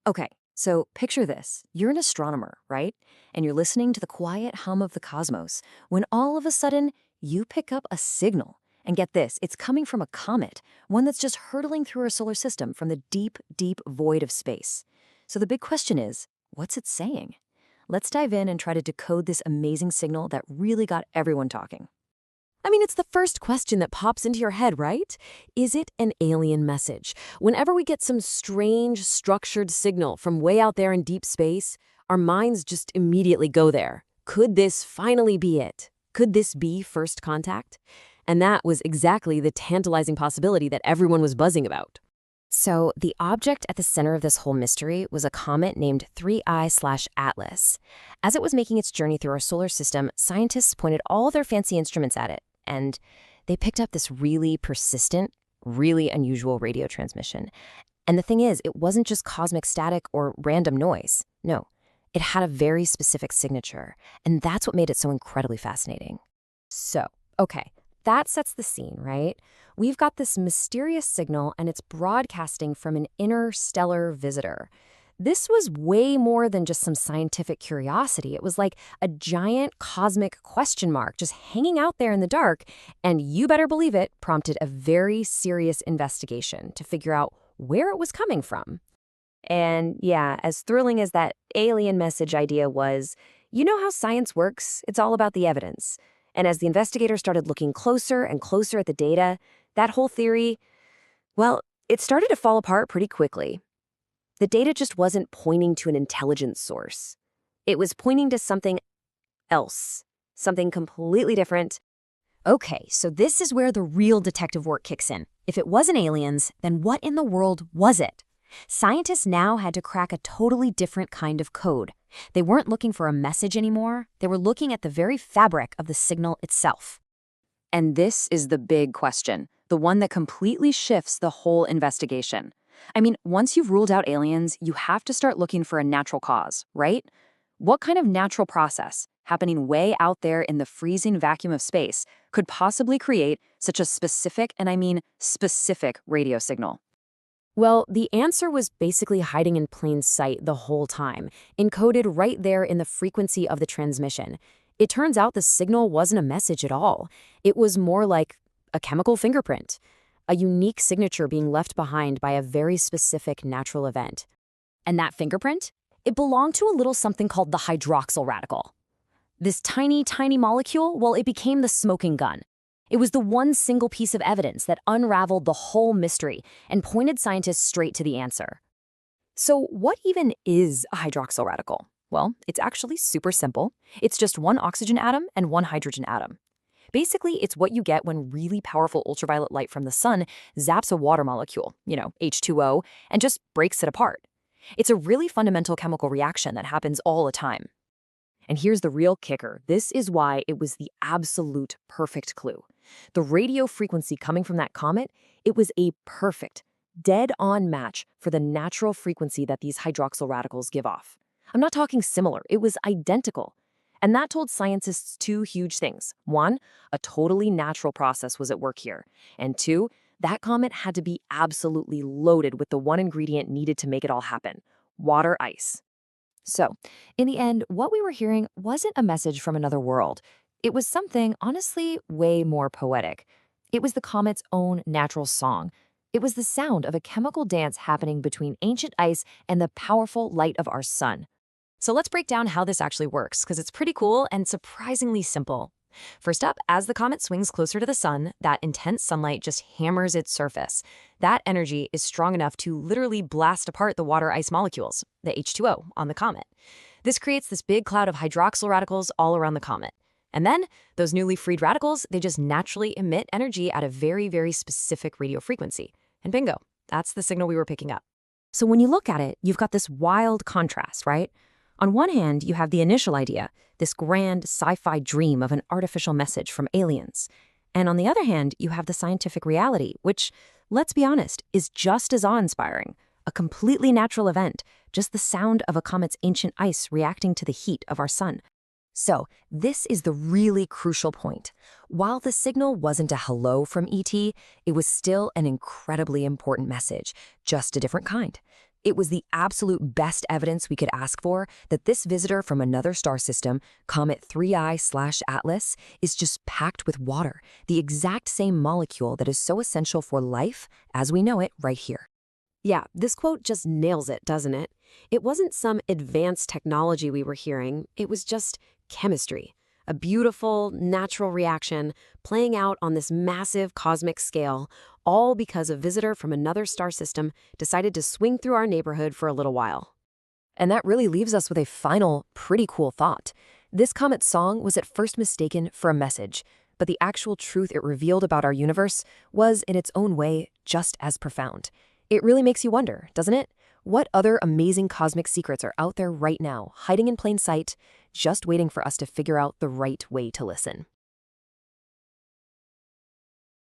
Okay, so picture this. You're an astronomer, right? And you're listening to the quiet hum of the cosmos when all of a sudden you pick up a signal. And get this, it's coming from a comet, one that's just hurtling through our solar system from the deep, deep void of space. So the big question is, what's it saying? Let's dive in and try to decode this amazing signal that really got everyone talking. I mean, it's the first question that pops into your head, right? Is it an alien message? Whenever we get some strange, structured signal from way out there in deep space, our minds just immediately go there. Could this finally be it? Could this be first contact? And that was exactly the tantalizing possibility that everyone was buzzing about. So, the object at the center of this whole mystery was a comet named 3I/Atlas. As it was making its journey through our solar system, scientists pointed all their fancy instruments at it, and they picked up this really persistent, really unusual radio transmission. And the thing is, it wasn't just cosmic static or random noise. No, it had a very specific signature, and that's what made it so incredibly fascinating. So, okay, that sets the scene, right? We've got this mysterious signal, and it's broadcasting from an interstellar visitor. This was way more than just some scientific curiosity. It was like a giant cosmic question mark just hanging out there in the dark, and you better believe it prompted a very serious investigation to figure out where it was coming from. And yeah, as thrilling as that alien message idea was, you know how science works? It's all about the evidence. And as the investigators started looking closer and closer at the data, that whole theory, well, it started to fall apart pretty quickly. The data just wasn't pointing to an intelligence source. It was pointing to something else, something completely different. Okay, so this is where the real detective work kicks in. If it wasn't aliens, then what in the world was it? Scientists now had to crack a totally different kind of code. They weren't looking for a message anymore. They were looking at the very fabric of the signal itself. And this is the big question, the one that completely shifts the whole investigation. I mean, once you've ruled out aliens, you have to start looking for a natural cause, right? What kind of natural process, happening way out there in the freezing vacuum of space, could possibly create such a specific, and I mean specific, radio signal? Well, the answer was basically hiding in plain sight the whole time, encoded right there in the frequency of the transmission. It turns out the signal wasn't a message at all. It was more like a chemical fingerprint, a unique signature being left behind by a very specific natural event. And that fingerprint? It belonged to a little something called the hydroxyl radical. This tiny, tiny molecule, well, it became the smoking gun. It was the one single piece of evidence that unraveled the whole mystery and pointed scientists straight to the answer. So what even is a hydroxyl radical? Well, it's actually super simple. It's just one oxygen atom and one hydrogen atom. Basically, it's what you get when really powerful ultraviolet light from the sun zaps a water molecule, H2O, and just breaks it apart. It's a really fundamental chemical reaction that happens all the time. And here's the real kicker. This is why it was the absolute perfect clue. The radio frequency coming from that comet, it was a perfect, dead-on match for the natural frequency that these hydroxyl radicals give off. I'm not talking similar, it was identical. And that told scientists two huge things. One, a totally natural process was at work here. And two, that comet had to be absolutely loaded with the one ingredient needed to make it all happen: water ice. So, in the end, what we were hearing wasn't a message from another world. It was something, honestly, way more poetic. It was the comet's own natural song. It was the sound of a chemical dance happening between ancient ice and the powerful light of our sun. So let's break down how this actually works, because it's pretty cool and surprisingly simple. First up, as the comet swings closer to the sun, that intense sunlight just hammers its surface. That energy is strong enough to literally blast apart the water ice molecules, the H2O, on the comet. This creates this big cloud of hydroxyl radicals all around the comet. And then, those newly freed radicals, they just naturally emit energy at a very, very specific radio frequency. And bingo, that's the signal we were picking up. So when you look at it, you've got this wild contrast, right? On one hand, you have the initial idea, this grand sci-fi dream of an artificial message from aliens. And on the other hand, you have the scientific reality, which, let's be honest, is just as awe-inspiring. A completely natural event, just the sound of a comet's ancient ice reacting to the heat of our sun. So, this is the really crucial point. While the signal wasn't a hello from ET, it was still an incredibly important message, just a different kind. It was the absolute best evidence we could ask for that this visitor from another star system, Comet 3I/Atlas, is just packed with water, the exact same molecule that is so essential for life as we know it right here. Yeah, this quote just nails it, doesn't it? It wasn't some advanced technology we were hearing, it was just chemistry. A beautiful, natural reaction playing out on this massive cosmic scale, all because a visitor from another star system decided to swing through our neighborhood for a little while. And that really leaves us with a final, pretty cool thought. This comet's song was at first mistaken for a message, but the actual truth it revealed about our universe was, in its own way, just as profound. It really makes you wonder, doesn't it? What other amazing cosmic secrets are out there right now, hiding in plain sight, just waiting for us to figure out the right way to listen?